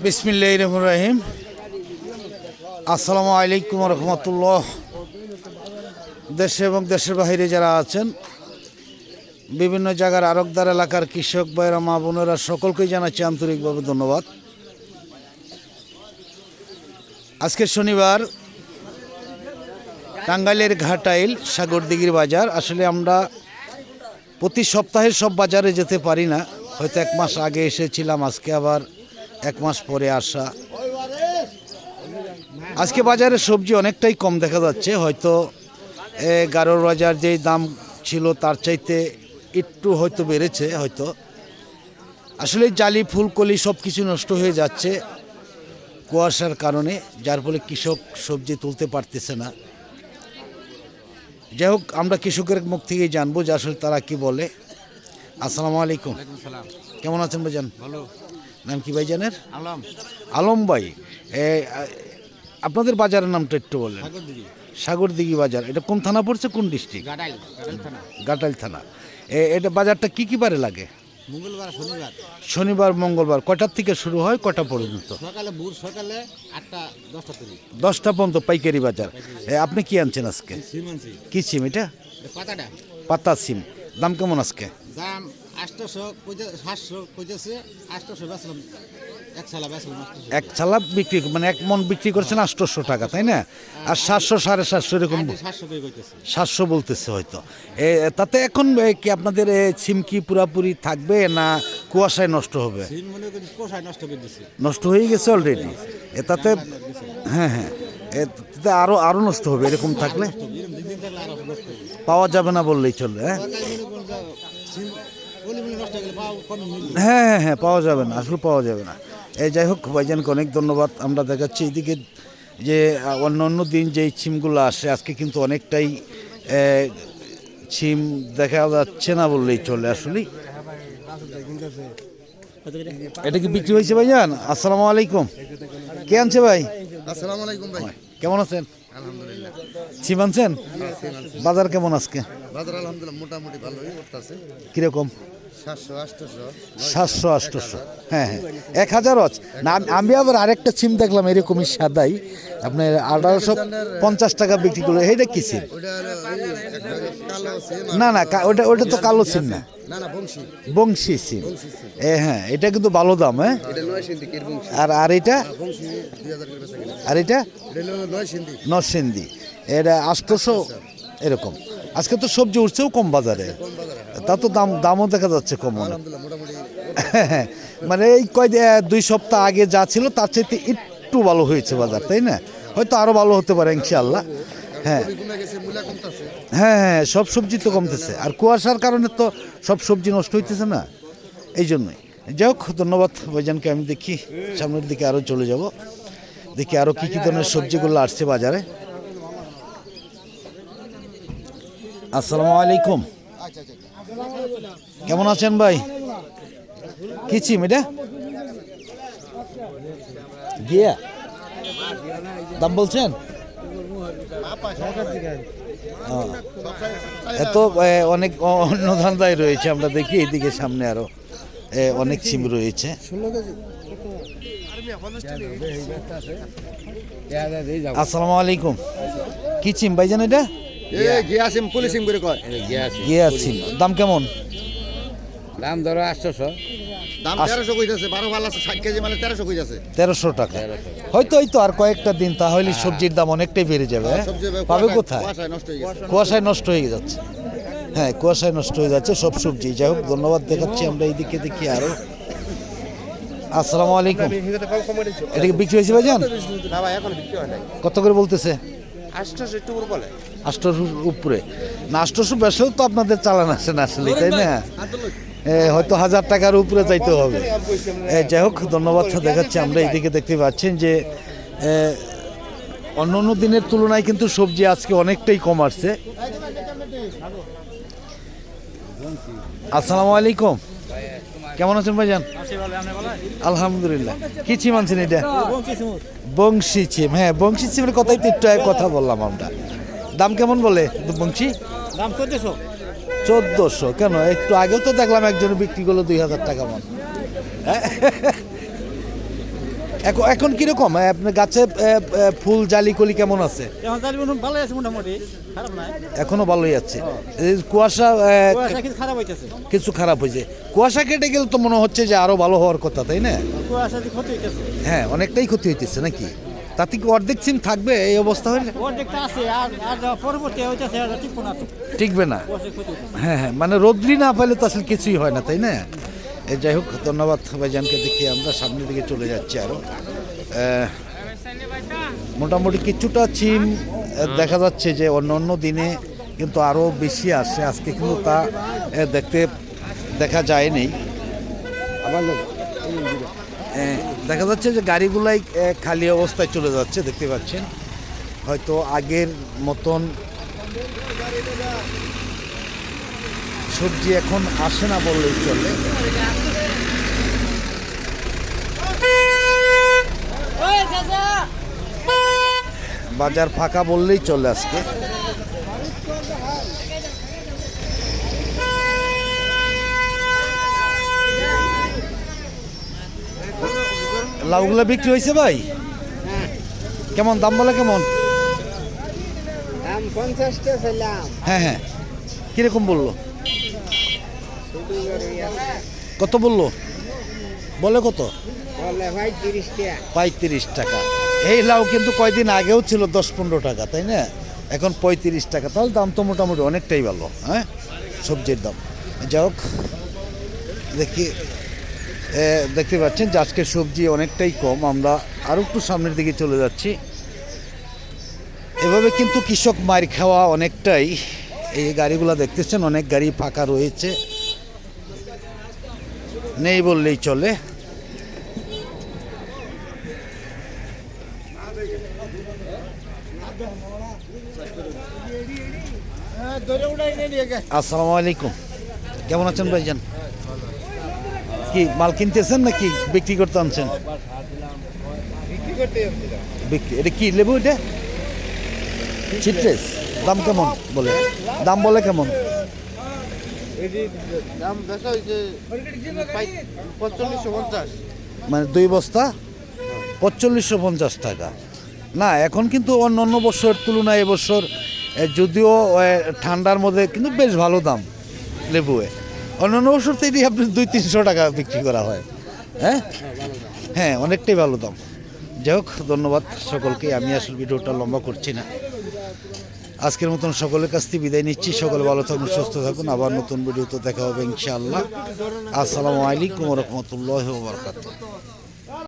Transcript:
বিসমিল্লাহির রহমানির রহিম। আসসালামু আলাইকুম ওয়া রাহমাতুল্লাহ। দেশে এবং দেশের বাইরে যারা আছেন, বিভিন্ন জায়গার আরকদার এলাকার কৃষক ভাইরা, মা বোনেরা, সকলকেই জানাচ্ছি আন্তরিকভাবে ধন্যবাদ। আজকে শনিবার, টাঙ্গাইলের ঘাটাইল সাগরদিঘির বাজার। আসলে আমরা প্রতি সপ্তাহে সব বাজারে যেতে পারি না, হয়তো এক মাস আগে এসেছিলাম, আজকে আবার এক মাস পরে আসা। আজকে বাজারে সবজি অনেকটাই কম দেখা যাচ্ছে, হয়তো গারোর বাজার যেই দাম ছিল তার চাইতে একটু হয়তো বেড়েছে হয়তো। আসলে জালি ফুলকলি সব কিছু নষ্ট হয়ে যাচ্ছে কুয়াশার কারণে, যার ফলে কৃষক সবজি তুলতে পারতেছে না। যাই হোক, আমরা কৃষকের মুখ থেকেই জানবো যে আসলে তারা কি বলে। আসসালামু আলাইকুম। কেমন আছেন ভাইজান? ভালো। নাম কি ভাইজানের? আলম। আলম ভাই, আপনাদের বাজারের নামটা একটু বলেন। সাগরদিঘি বাজার। এটা কোন থানা পড়ছে, কোন ডিস্ট্রিক্ট? ঘাটাইল থানা। এটা বাজারটা কি কি বারে লাগে? মঙ্গলবার, শনিবার। শনিবার, মঙ্গলবার। কয়টার থেকে শুরু হয়, কয়টা পর্যন্ত? সকালে সকালে 8টা 10টা থেকে 10টা পর্যন্ত পাইকারি বাজার। আপনি কি আনছেন আজকে? কি সিম এটা? পাতাটা পাতা সিম। দাম কেমন আজকে? দাম 800, 700 কইতেছে। 800 বেচলাম, এক ছালা বেচলাম। এক ছালা বিক্রি, মানে এক মন বিক্রি করছেন 800 টাকা, তাই না? আর 700, 750 এরকম 700 করে কইতেছে। 700 বলতেছে হয়তো। তাতে এখন কি আপনাদের সিম কি পুরাপুরি থাকবে না কুয়াশায় নষ্ট হবে? সিম মনে করি কোষায় নষ্ট করে দিছে। নষ্ট হয়ে গেছে অলরেডি। তাতে হ্যাঁ হ্যাঁ, তাতে আরও নষ্ট হবে এরকম থাকলে। পাওয়া যাবে না বললেই চলবে। হ্যাঁ হ্যাঁ হ্যাঁ, পাওয়া যাবে না, আসলে পাওয়া যাবে না। যাই হোক, ভাইজানকে অনেক ধন্যবাদ। আমরা দেখাচ্ছি এইদিকে যে অন্য দিন যেই সিমগুলো আসে, আজকে কিন্তু অনেকটাই সিম দেখা যাচ্ছে না বললেই চলে। আসলে এটা কি বিক্রি হয়েছে ভাইজান? আসসালামু আলাইকুম। কে আনছে ভাই? আসসালামু আলাইকুম ভাই। কেমন আছেন? আলহামদুলিল্লাহ। সিম আনছেন? বাজার কেমন আজকে? বাজার আলহামদুলিল্লাহ মোটামুটি ভালোই করতেছে। কিরকম? 700, 800। 700, 800। হ্যাঁ হ্যাঁ, 1000 না। আমি আবার আরেকটা সিম দেখলাম এরকমই সাদাই, আপনার 1850 টাকা বিক্রি করলো। এটা কি সিম? না না, ওটা তো কালো সিম না, বংশী সিম। হ্যাঁ, এটা কিন্তু ভালো দাম। হ্যাঁ, আর এটা, আর এটা নরসিংদী। এটা 800 এরকম। আজকে তো সবজি উঠছেও কম বাজারে, তা তো দামও দেখা যাচ্ছে কম। মানে এই 2 সপ্তাহ আগে যা ছিল তার চাইতে একটু ভালো হয়েছে বাজার, তাই না? হয়তো আরো ভালো হতে পারে ইনশাআল্লাহ। হ্যাঁ হ্যাঁ হ্যাঁ, সব সবজি তো কমতেছে, আর কুয়াশার কারণে তো সব সবজি নষ্ট হইতেছে না, এই জন্যই। যাই হোক, ধন্যবাদ ভাইজানকে। আমি দেখি সামনের দিকে আরো চলে যাব, দেখি আরো কি কি ধরনের সবজিগুলো আসছে বাজারে। আসসালামু আলাইকুম। কেমন আছেন ভাই? কি সিম এটা? গিয়া দাম বলছেন? এত অনেক অন্য ধান্দায় রয়েছে। আমরা দেখি এইদিকে সামনে আরো অনেক সিম রয়েছে। আসসালামু আলাইকুম। কি সিম ভাইজান এটা? গিয়া সিম, পুলি সিম করে কয়। গিয়া সিম। দাম কেমন? দাম ধরো 800। দাম 1300 কইতাছে। 12 ভালো আছে, 60 কেজি মানে 1300 কইতাছে। 1300 টাকা। হয়তো এই তো আর কয়েকটা দিন, তাহলে সবজির দাম অনেকটাই বেড়ে যাবে। পাবে কোথায়? কুয়াশায় নষ্ট হয়ে যাচ্ছে। হ্যাঁ, কুয়াশায় নষ্ট হয়ে যাচ্ছে সব সবজি। যাই হোক, ধন্যবাদ। দেখাচ্ছি আমরা এইদিকে, দেখি আরো। আসসালামু আলাইকুম। এটা কি বিক্রি হয়েছে ভাইজান? না ভাই, এখন বিক্রি হয় নাই। কত করে বলতেছে? 800 একটু উপরে বলে। 800 উপরে না? 800 বেশিও তো আপনাদের চালান আসে না আসলে, তাই না? হয়তো 1000 টাকার উপরে যাইতে হবে। যাই হোক, ধন্যবাদ। দেখাচ্ছি আমরা এইদিকে, দেখতে পাচ্ছেন যে অন্য দিনের তুলনায় কিন্তু সবজি আজকে অনেকটাই কম আসছে। আসসালামু আলাইকুম। কেমন আছেন ভাইজান? আলহামদুলিল্লাহ। কি সিম আনছেন এটা? বংশী সিম। হ্যাঁ, বংশী সিমের কথাই তো একটু কথা বললাম আমরা। দাম কেমন বলে বংশী? দাম 1400। 1400 কেন? একটু আগেও তো দেখলাম একজন বিক্রি করলো 2000 টাকা মন। এখন কিরকম আপনার গাছে ফুল জালি কলি কেমন আছে? এখন জালি ভালো আছে মোটামুটি, খারাপ নাই। এখনো ভালোই আছে। এই কুয়াশা কুয়াশা কিছু খারাপ হইতেছে, কিছু খারাপ হয়েছে। কুয়াশা কেটে গেলে তো মনে হচ্ছে যে আরো ভালো হওয়ার কথা, তাই না? কুয়াশা যে ক্ষতি হইতেছে। হ্যাঁ, অনেকটাই ক্ষতি হইতেছে নাকি? তাতে কি অর্ধেক সিম থাকবে এই অবস্থা হলে? অর্ধেকটা আছে, আর পরবর্তী হইতেছে আর টিকবো না তো, টিকবে না। কুয়াশা ক্ষতি হইতেছে। হ্যাঁ হ্যাঁ, মানে রোদ্রি না পাইলে তো আসলে কিছুই হয় না, তাই না? যাই হোক, ধন্যবাদ ভাইজানকে। দেখি আমরা সামনের দিকে চলে যাচ্ছি আরো। মোটামুটি কিছুটা সিম দেখা যাচ্ছে যে অন্য দিনে কিন্তু আরও বেশি আসে, আজকে কিন্তু তা দেখা যায়নি। আবার দেখা যাচ্ছে যে গাড়িগুলাই খালি অবস্থায় চলে যাচ্ছে, দেখতে পাচ্ছেন। হয়তো আগের মতন সবজি এখন আসে না বললেই চলে। বাজার ফাঁকা বললেই চলে আজকে। লাউগুলো বিক্রি হয়েছে ভাই? কেমন দাম বলে? কেমন দাম? 50টা ছিলাম। হ্যাঁ হ্যাঁ, কিরকম বললো? কত বললো? বলে কত? বলে ভাই 30 টাকা। 35 টাকা। এই লাউ কিন্তু কয়দিন আগেও ছিল 10-15 টাকা, তাই না? এখন 35 টাকা। তাহলে দাম তো মোটামুটি অনেকটাই ভালো। হ্যাঁ, সবজির দাম। যাই হোক, দেখতে পাচ্ছেন যে আজকের সবজি অনেকটাই কম। আমরা আরও একটু সামনের দিকে চলে যাচ্ছি। এভাবে কিন্তু কৃষক মার খাওয়া অনেকটাই। এই গাড়িগুলো দেখতেছেন, অনেক গাড়ি ফাঁকা রয়েছে, নেই বললেই চলে। আসসালামু আলাইকুম, কেমন আছেন ভাইজান? কি মাল কিনতেছেন নাকি বিক্রি করতে আনছেন? বিক্রি। এটা কি লেবু? এটা সিট্রাস। দাম কেমন বলে? দাম বলে কেমন? দাম বেচা হইছে 4550। মানে 2 বস্তা 4550 টাকা। না, এখন কিন্তু অন্য বছর তুলনায় এবছর যদিও ঠান্ডার মধ্যে কিন্তু বেশ ভালো দাম লেবুয়ে। অন্যান্য বছর তো এটি আপনি 200-300 টাকা বিক্রি করা হয়। হ্যাঁ হ্যাঁ, অনেকটাই ভালো দাম। যাই হোক, ধন্যবাদ সকলকে। আমি আসলে ভিডিওটা লম্বা করছি না। আজকের মতন সকলের কাছ থেকে বিদায় নিচ্ছি। সকলে ভালো থাকুন, সুস্থ থাকুন। আবার নতুন ভিডিওতে দেখা হবে ইনশাআল্লাহ। আসসালামু আলাইকুম ওয়া রাহমাতুল্লাহি ওয়া বারাকাতুহু।